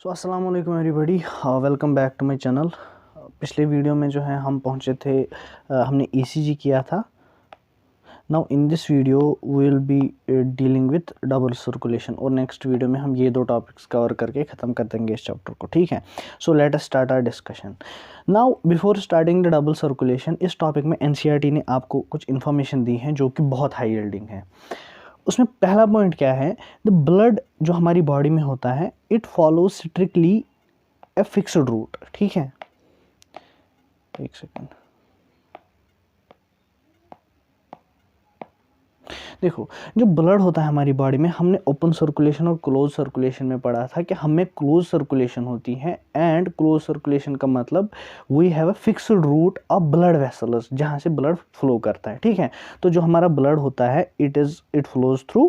सो अस्सलाम वालेकुम everybody, welcome back to my channel. पिछले वीडियो में जो है हम पहुंचे थे, हमने ईसीजी किया था। Now in this video we will be dealing with double circulation, और नेक्स्ट वीडियो में हम ये दो टॉपिक्स कवर करके ख़त्म कर देंगे इस चैप्टर को। ठीक है, so let us start our discussion. Now before starting the double circulation, इस टॉपिक में एनसीईआरटी ने आपको कुछ इन्फॉर्मेशन दी है जो कि बहुत हाई यील्डिंग है। उसमें पहला पॉइंट क्या है, द ब्लड जो हमारी बॉडी में होता है it follows strictly a fixed route. ठीक है, एक सेकेंड, देखो जो ब्लड होता है हमारी बॉडी में, हमने ओपन सर्कुलेशन और क्लोज सर्कुलेशन में पढ़ा था कि हमें क्लोज सर्कुलेशन होती है, एंड क्लोज सर्कुलेशन का मतलब we have a fixed route of blood vessels जहाँ से ब्लड फ्लो करता है। ठीक है, तो जो हमारा ब्लड होता है it flows through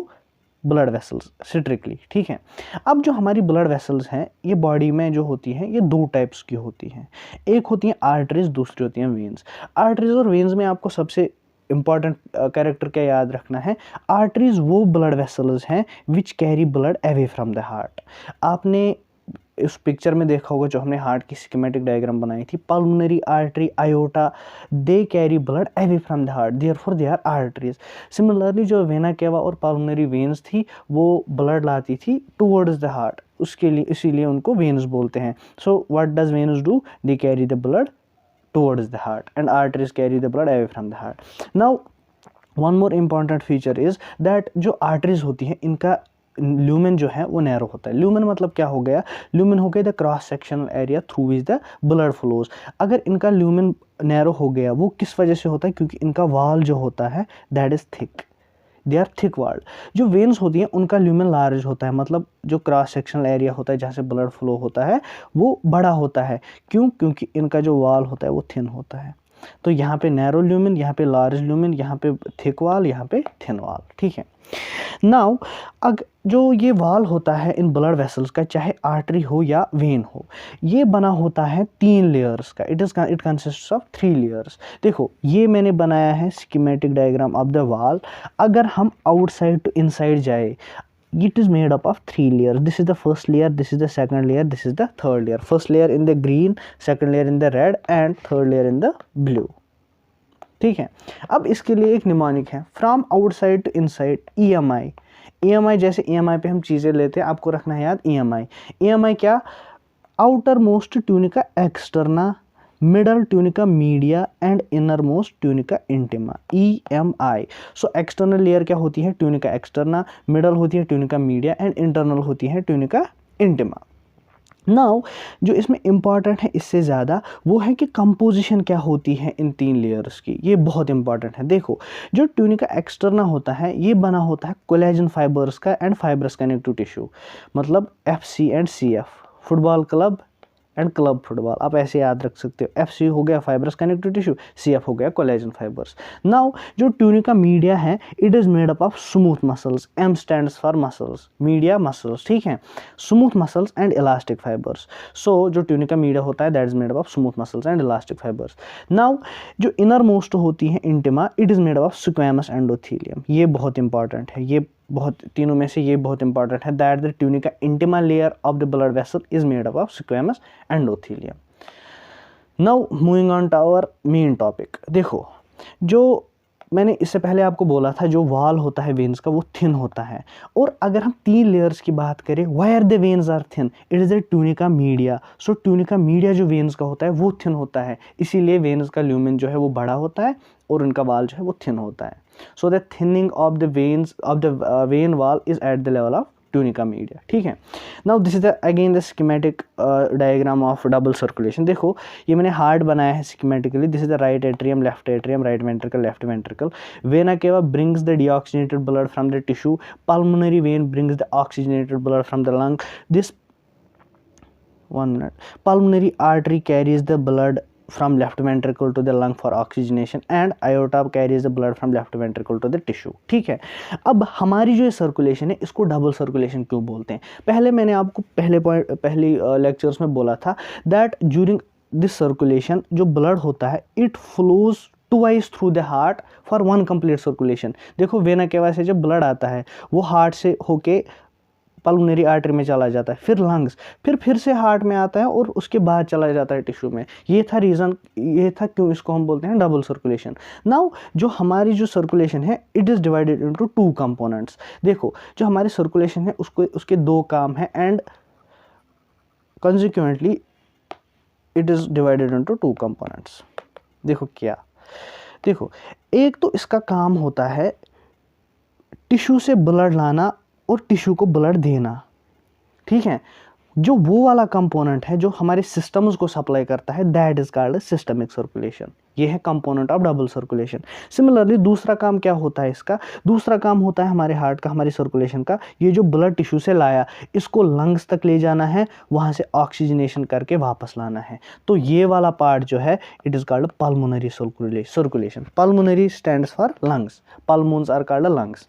blood vessels strictly. ठीक है, अब जो हमारी ब्लड वेसल्स हैं ये बॉडी में जो होती हैं ये दो टाइप्स की होती हैं। एक होती हैं आर्टरीज, दूसरी होती हैं वेन्स। आर्टरीज और वेन्स में आपको सबसे इंपॉर्टेंट कैरेक्टर क्या याद रखना है, आर्टरीज वो ब्लड वेसल्स हैं which carry blood away from the heart. आपने इस पिक्चर में देखा होगा जो हमने हार्ट की स्कीमेटिक डायग्राम बनाई थी, pulmonary artery, aorta, they carry blood away from the heart, therefore they are arteries. Similarly जो वेना केवा और पल्मोनरी वेन्स थी वो ब्लड लाती थी टुवर्ड्स द हार्ट, उसके लिए इसीलिए उनको वेन्स बोलते हैं। So what does veins do, they carry the blood towards the heart and arteries carry the blood away from the heart. Now one more important feature is that जो arteries होती हैं इनका ल्यूमेन जो है वो narrow होता है। Lumen मतलब क्या हो गया, ल्यूमेन हो गया the cross sectional area through which the blood flows. अगर इनका ल्यूमेन नैरो हो गया वो किस वजह से होता है, क्योंकि इनका वाल जो होता है that is thick, they are thick walled. जो वेन्स होती हैं उनका ल्यूमेन लार्ज होता है, मतलब जो क्रॉस सेक्शनल एरिया होता है जहाँ से ब्लड फ्लो होता है वो बड़ा होता है। क्यों? क्योंकि इनका जो वाल होता है वो थिन होता है। तो यहाँ पे नैरो ल्यूमेन, यहाँ पे लार्ज ल्यूमेन, यहाँ पे थिक वाल, यहाँ पे थिन वाल। ठीक है, नाउ जो ये वाल होता है इन ब्लड वेसल्स का, चाहे आर्टरी हो या वेन हो, ये बना होता है 3 लेयर्स का। It consists of 3 layers. देखो ये मैंने बनाया है स्कीमेटिक डायग्राम ऑफ द वाल। अगर हम आउटसाइड टू इनसाइड जाए, it is made up of 3 layers. This is the first layer, this is the second layer, this is the third layer. First layer in the green, second layer in the red and third layer in the blue. ठीक है, अब इसके लिए एक mnemonic है, from outside to inside, EMI। EMI जैसे EMI पे हम चीज़ें लेते हैं, आपको रखना है याद EMI। EMI क्या, outer most tunica externa, middle tunica media and inner most tunica intima, EMI। So external layer क्या होती है, ट्यूनिका एक्सटर्ना, मिडल होती है ट्यूनिका मीडिया एंड इंटरनल होती है ट्यूनिका इंटिमा। नाउ जो इसमें इंपॉर्टेंट है इससे ज़्यादा वो है कि कंपोजिशन क्या होती है इन 3 लेयर्स की, ये बहुत इंपॉर्टेंट है। देखो जो ट्यूनिका एक्सटर्ना होता है ये बना होता है कोलेजन फाइबर्स का एंड फाइब्रस कनेक्टिव टिश्यू, मतलब FC and CF, football club and club football, आप ऐसे याद रख सकते हो। FC हो गया फाइब्रस कनेक्टिव टिश्यू, CF हो गया कोलेजन फाइबर्स। नाउ जो ट्यूनिका मीडिया है it is made up of smooth muscles, M stands for muscles, media muscles. ठीक है, smooth muscles and elastic fibres. So जो ट्यूनिका मीडिया होता है that is made up of smooth muscles and elastic fibres. Now जो inner most होती है intima, it is made up of squamous endothelium. ये बहुत इंपॉर्टेंट है, ये बहुत तीनों में से ये बहुत इंपॉर्टेंट है, that the tunica intima layer of the blood vessel is made up of squamous endothelium. Now moving on to our main topic. देखो जो मैंने इससे पहले आपको बोला था जो वाल होता है वेन्स का वो थिन होता है, और अगर हम 3 लेयर्स की बात करें, where the veins are thin, it is the tunica media. So tunica media जो वेन्स का होता है वो थिन होता है, इसीलिए वेन्स का ल्यूमेन जो है वो बड़ा होता है और उनका वाल जो है वो थिन होता है। So the thinning of the veins of the vein wall is at the level of tunica media. ठीक है, now this is the again the schematic diagram of double circulation. देखो ये मैंने हार्ट बनाया है schematically, this is the right atrium, left atrium, right ventricle, left ventricle. Vena cava brings the deoxygenated blood from the tissue, pulmonary vein brings the oxygenated blood from the lung. This pulmonary artery carries the blood from left ventricle to the lung for oxygenation and aorta carries the blood from left ventricle to the tissue। ठीक है, अब हमारी जो circulation है इसको double circulation क्यों बोलते हैं? पहले मैंने आपको पहली लेक्चर्स में बोला था दैट ड्यूरिंग दिस सर्कुलेशन जो ब्लड होता है it flows twice through the heart for 1 complete circulation. देखो वेना केवा से जब ब्लड आता है वो हार्ट से होके पल्मोनरी आर्टरी में चला जाता है, फिर लंग्स, फिर से हार्ट में आता है और उसके बाद चला जाता है टिश्यू में। ये था रीज़न, ये था क्यों इसको हम बोलते हैं डबल सर्कुलेशन। नाउ जो हमारी जो सर्कुलेशन है it is divided into 2 components. देखो जो हमारी सर्कुलेशन है उसको उसके 2 काम हैं and consequently it is divided into 2 components। देखो क्या, देखो एक तो इसका काम होता है टिश्यू से ब्लड लाना और टिश्यू को ब्लड देना, ठीक है। जो वो वाला कंपोनेंट है जो हमारे सिस्टम्स को सप्लाई करता है that is called systemic circulation. ये है component of double circulation. Similarly दूसरा काम क्या होता है इसका, दूसरा काम होता है हमारे हार्ट का, हमारी सर्कुलेशन का, ये जो ब्लड टिश्यू से लाया इसको लंग्स तक ले जाना है, वहाँ से ऑक्सीजनेशन करके वापस लाना है। तो ये वाला पार्ट जो है it is called pulmonary circulation. Pulmonary stands for lungs, pulmones are called lungs.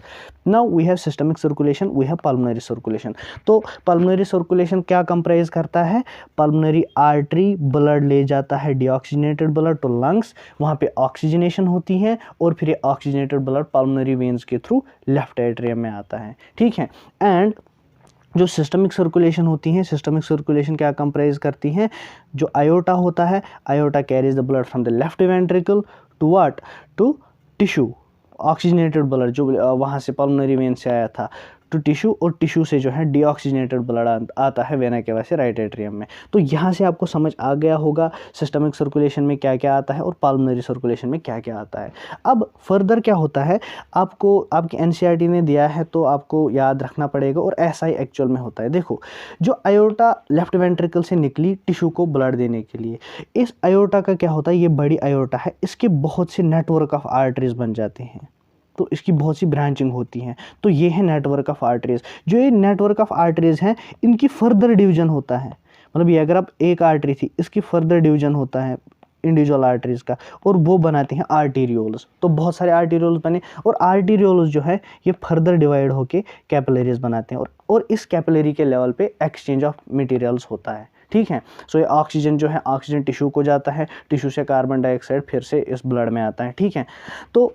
Now we have systemic circulation, we have pulmonary circulation. तो पल्मोनरी सर्कुलेशन क्या कंप्राइज करता है, पल्मोनरी आर्टरी ब्लड ले जाता है डीऑक्सीजनेटेड ब्लड टू लंग्स, वहाँ पे oxygenation होती है और फिर ये ऑक्सीजनेटेड ब्लड पल्मोनरी वेन्स के थ्रू लेफ्ट एट्रियम में आता है, ठीक है। एंड जो सिस्टमिक सर्कुलेशन होती है, सिस्टमिक सर्कुलेशन क्या कंप्राइज करती हैं, जो आयोटा होता है, aorta carries the blood from the left ventricle to what, to tissue, oxygenated blood जो वहाँ से पल्मोनरी वेन से आया था टू टिश्यू, और टिश्यू से जो है डीऑक्सीजनेटेड ब्लड आता है वेना केवा से राइट एट्रियम में। तो यहाँ से आपको समझ आ गया होगा सिस्टमिक सर्कुलेशन में क्या क्या आता है और पल्मोनरी सर्कुलेशन में क्या क्या आता है। अब फर्दर क्या होता है, आपको आपकी एनसीईआरटी ने दिया है तो आपको याद रखना पड़ेगा और ऐसा ही एक्चुअल में होता है। देखो जो आयोटा लेफ्ट वेंट्रिकल से निकली टिश्यू को ब्लड देने के लिए, इस आयोटा का क्या होता है, ये बड़ी आयोटा है, इसके बहुत से नेटवर्क ऑफ आर्टरीज बन जाते हैं, तो इसकी बहुत सी ब्रांचिंग होती हैं। तो ये है नेटवर्क ऑफ आर्टरीज। जो ये नेटवर्क ऑफ आर्टरीज हैं इनकी फर्दर डिवीजन होता है, मतलब ये अगर आप एक आर्टरी थी इसकी फर्दर डिवीजन होता है इंडिविजुअल आर्टरीज का, और वो बनाती हैं आर्टीरियोल्स। तो बहुत सारे आर्टीरियोल्स बने और आर्टीरियोल्स जो है ये फर्दर डिवाइड होके कैपिलरीज बनाते हैं और इस कैपिलरी के लेवल पे एक्सचेंज ऑफ मटेरियल्स होता है, ठीक है। सो ये ऑक्सीजन जो है ऑक्सीजन टिश्यू को जाता है, टिश्यू से कार्बन डाइऑक्साइड फिर से इस ब्लड में आता है, ठीक है। तो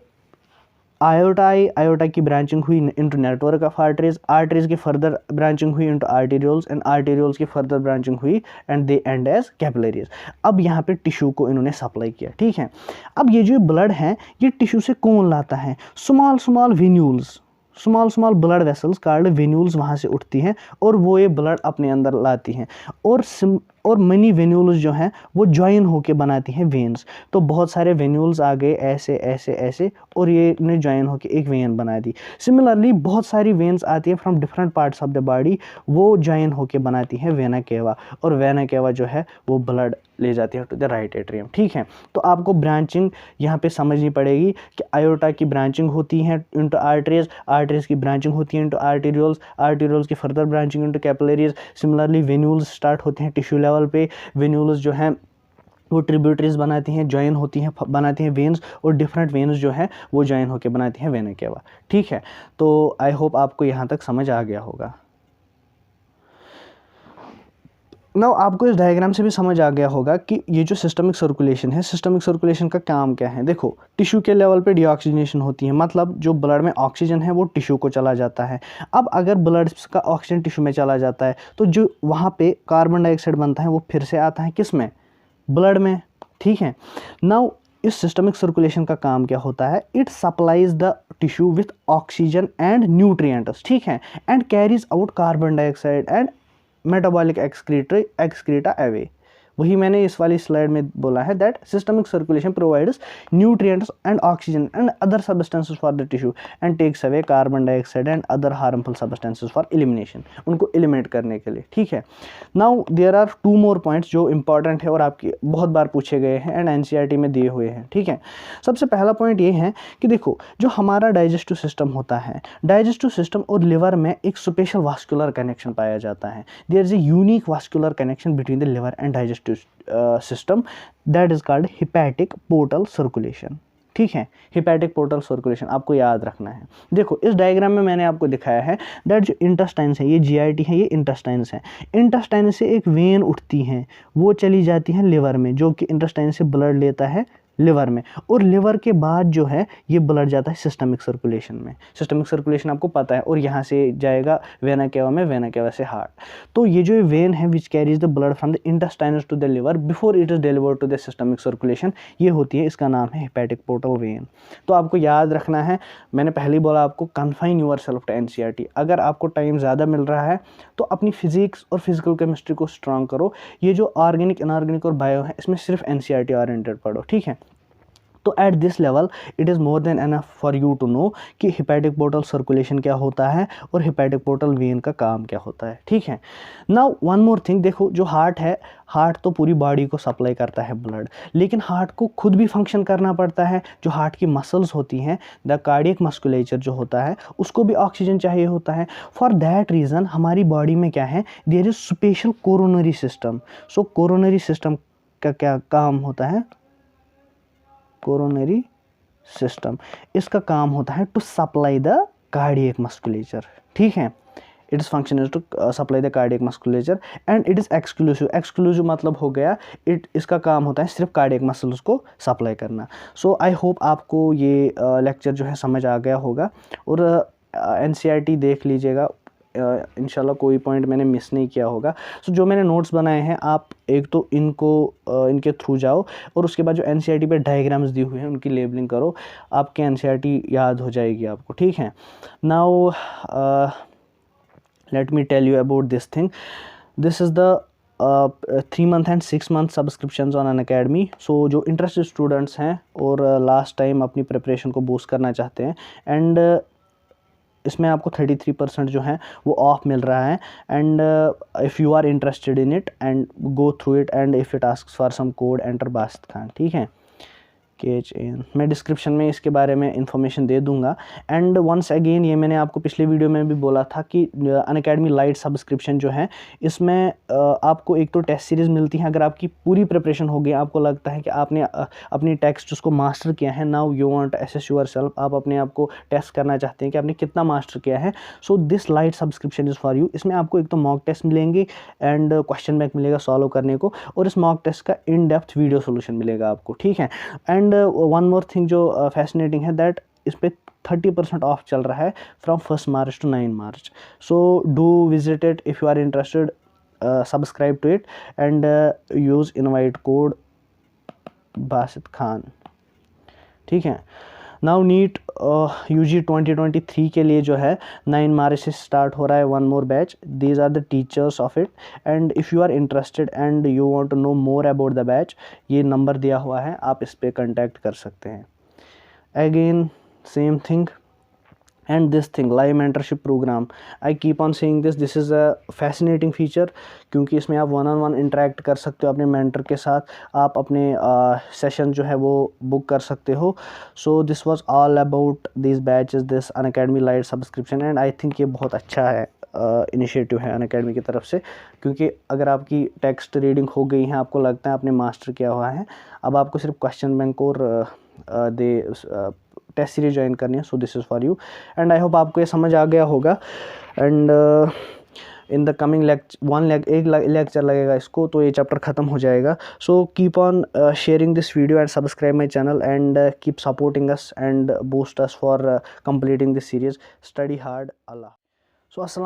आयोटा की ब्रांचिंग हुई into network of arteries, arteries की फर्दर ब्रांचिंग हुई इनटू आर्टीरियोल्स एंड आर्टीरियोल्स की फर्दर ब्रांचिंग हुई and they end as capillaries. अब यहाँ पे टिश्यू को इन्होंने सप्लाई किया, ठीक है। अब ये जो ब्लड है ये टिश्यू से कौन लाता है, small small venules, small small blood vessels called venules वहाँ से उठती हैं और वो ये ब्लड अपने अंदर लाती हैं और मनी वेन्यूल्स जो हैं वो ज्वाइन होके बनाती हैं वेन्स। तो बहुत सारे वेन्यूल्स आ गए ऐसे ऐसे ऐसे और ये ने ज्वाइन होके एक वेन बना दी। सिमिलरली बहुत सारी वेन्स आती हैं from different parts of the body, वो ज्वाइन होके बनाती हैं वेना केवा, और वेना केवा जो है वो ब्लड ले जाती है टू द राइट एट्रियम, ठीक है। तो आपको ब्रांचिंग यहाँ पे समझनी पड़ेगी कि आयोटा की ब्रांचिंग होती है इनटू आर्टरीज, आर्टरीज की ब्रांचिंग होती है इनटू आर्टीरियोल्स, आर्टीरियोल्स की further branching into capillaries. Similarly venules start होते हैं टिश्यू लेवल पे, वेन्यूल्स जो हैं वो ट्रिब्यूटरीज बनाती हैं, ज्वाइन होती हैं, बनाती हैं वेन्स, और डिफरेंट वेन्स जो हैं वो ज्वाइन होकर बनाती हैं वेना केवा, ठीक है। तो आई होप आपको यहाँ तक समझ आ गया होगा। नाउ आपको इस डायग्राम से भी समझ आ गया होगा कि ये जो सिस्टमिक सर्कुलेशन है, सिस्टमिक सर्कुलेशन का काम क्या है। देखो टिश्यू के लेवल पे डीऑक्सीजनेशन होती है, मतलब जो ब्लड में ऑक्सीजन है वो टिश्यू को चला जाता है। अब अगर ब्लड का ऑक्सीजन टिश्यू में चला जाता है तो जो वहाँ पे कार्बन डाइऑक्साइड बनता है वो फिर से आता है किस में, ब्लड में, ठीक है। नाउ इस सिस्टमिक सर्कुलेशन का काम क्या होता है, it supplies the tissue with oxygen and nutrients, ठीक है, and carries out carbon dioxide and metabolic excreta away. वही मैंने इस वाली स्लाइड में बोला है that systemic circulation provides nutrients and oxygen and other substances for the tissue and takes away carbon dioxide and other harmful substances for elimination, उनको eliminate करने के लिए, ठीक है। Now there are 2 more points जो इंपॉर्टेंट है और आपकी बहुत बार पूछे गए हैं एंड एनसीईआरटी में दिए हुए हैं, ठीक है। सबसे पहला पॉइंट ये है कि देखो जो हमारा डाइजेस्टिव सिस्टम होता है, डाइजेस्टिव सिस्टम और लिवर में एक स्पेशल वास्कुलर कनेक्शन पाया जाता है। There is a unique vascular connection between the liver and digestive system that is called hepatic portal circulation, ठीक है। हिपैटिक पोर्टल सर्कुलेशन आपको याद रखना है। देखो इस डायग्राम में मैंने आपको दिखाया है दैट जो इंटेस्टाइन्स है, ये जीआईटी है, ये इंटेस्टाइन्स है। इंटेस्टाइन से एक वेन उठती हैं, वो चली जाती है लिवर में, जो कि इंटेस्टाइन से ब्लड लेता है लिवर में, और लिवर के बाद जो है ये ब्लड जाता है सिस्टमिक सर्कुलेशन में। सिस्टमिक सर्कुलेशन आपको पता है, और यहाँ से जाएगा वेना केवा में, वेना केवा से हार्ट। तो ये जो वेन है which carries the blood from the intestines to the liver before it is delivered to the systemic circulation, ये होती है, इसका नाम है हेपेटिक पोर्टल वेन। तो आपको याद रखना है, मैंने पहले ही बोला आपको, confine yourself to NCERT. अगर आपको टाइम ज़्यादा मिल रहा है तो अपनी फिजिक्स और फिजिकल केमिस्ट्री को स्ट्रांग करो। ये जो ऑर्गेनिक, इनऑर्गेनिक और बायो है, इसमें सिर्फ एनसीईआरटी ओरिएंटेड पढ़ो, ठीक है। तो at this level it is more than enough for you to know कि हिपैटिक पोर्टल सर्कुलेशन क्या होता है और हिपैटिक पोर्टल वेन का काम क्या होता है, ठीक है। नाउ वन मोर थिंग, देखो जो हार्ट है, हार्ट तो पूरी बॉडी को सप्लाई करता है ब्लड, लेकिन हार्ट को खुद भी फंक्शन करना पड़ता है। जो हार्ट की मसल्स होती हैं, द कार्डियक मस्कुलेचर जो होता है, उसको भी ऑक्सीजन चाहिए होता है। फॉर दैट रीज़न हमारी बॉडी में क्या है, there is special coronary system. So coronary system का क्या काम होता है, कोरोनरी सिस्टम, इसका काम होता है to supply the cardiac musculature, ठीक है। Its function is to supply the cardiac musculature and it is exclusive. Exclusive मतलब हो गया, इसका काम होता है सिर्फ कार्डियक मसल्स को सप्लाई करना। सो आई होप आपको ये लेक्चर जो है समझ आ गया होगा, और एनसीईआरटी देख लीजिएगा, इंशाल्लाह कोई पॉइंट मैंने मिस नहीं किया होगा। सो जो मैंने नोट्स बनाए हैं, आप एक तो इनको इनके थ्रू जाओ, और उसके बाद जो एनसीईआरटी पे डायग्राम्स दी हुई हैं उनकी लेबलिंग करो, आपके एनसीईआरटी याद हो जाएगी आपको, ठीक है। Now let me tell you about this thing. This is the 3 month and 6 month subscriptions on Unacademy. So जो इंटरेस्टेड स्टूडेंट्स हैं और लास्ट टाइम अपनी प्रिपरेशन को बूस्ट करना चाहते हैं, एंड इसमें आपको 33% जो है वो ऑफ मिल रहा है। And if you are interested in it and go through it, and if it asks for some code, enter Basit Khan, ठीक है, KHAN। मैं डिस्क्रिप्शन में इसके बारे में इंफॉर्मेशन दे दूंगा। एंड वंस अगेन, ये मैंने आपको पिछले वीडियो में भी बोला था कि अनअकैडमी लाइट सब्सक्रिप्शन जो है, इसमें आपको एक तो टेस्ट सीरीज़ मिलती है। अगर आपकी पूरी प्रिपरेशन हो गई, आपको लगता है कि आपने अपनी टेक्स्ट उसको मास्टर किया है, now you want assess your self, आप अपने आप को टेस्ट करना चाहते हैं कि आपने कितना मास्टर किया है, so this light subscription is for you. इसमें आपको एक तो मॉक टेस्ट मिलेंगे एंड क्वेश्चन बैंक मिलेगा सॉल्व करने को, और इस मॉक टेस्ट का इन डेप्थ वीडियो सोल्यूशन मिलेगा आपको, ठीक है। एंड वन मोर थिंग जो फैसिनेटिंग है, दैट इस पर 30% ऑफ चल रहा है from 1 March to 9 March। So do visit it if you are interested, subscribe to it and use invite code Basit Khan, ठीक है। नाउ नीट UG 2023 के लिए जो है 9 March से स्टार्ट हो रहा है one more batch. These are the teachers of it, and if you are interested and you want to know more about the batch, ये नंबर दिया हुआ है, आप इस पर कॉन्टैक्ट कर सकते हैं। Again same thing, and this thing, live mentorship program, I keep on saying this is a fascinating feature, क्योंकि इसमें आप वन ऑन वन इंटरेक्ट कर सकते हो अपने मेंटर के साथ, आप अपने सेशन जो है वो बुक कर सकते हो। So this was all about this batches, this Unacademy light subscription, and I think ये बहुत अच्छा है इनिशिएटिव है अनअकैडमी की तरफ से, क्योंकि अगर आपकी टेक्स्ट रीडिंग हो गई है, आपको लगता है आपने मास्टर किया हुआ है, अब आपको सिर्फ क्वेश्चन बैंक और टेस्ट सीरीज ज्वाइन करनी है। So this is for you, and I hope आपको ये समझ आ गया होगा। एंड इन द कमिंग एक लेक्चर लगेगा इसको, तो ये चैप्टर ख़त्म हो जाएगा। So keep on sharing this video and subscribe my channel and keep supporting us and boost us for completing this series. Study hard. अल्लाह। सो अस्सलाम।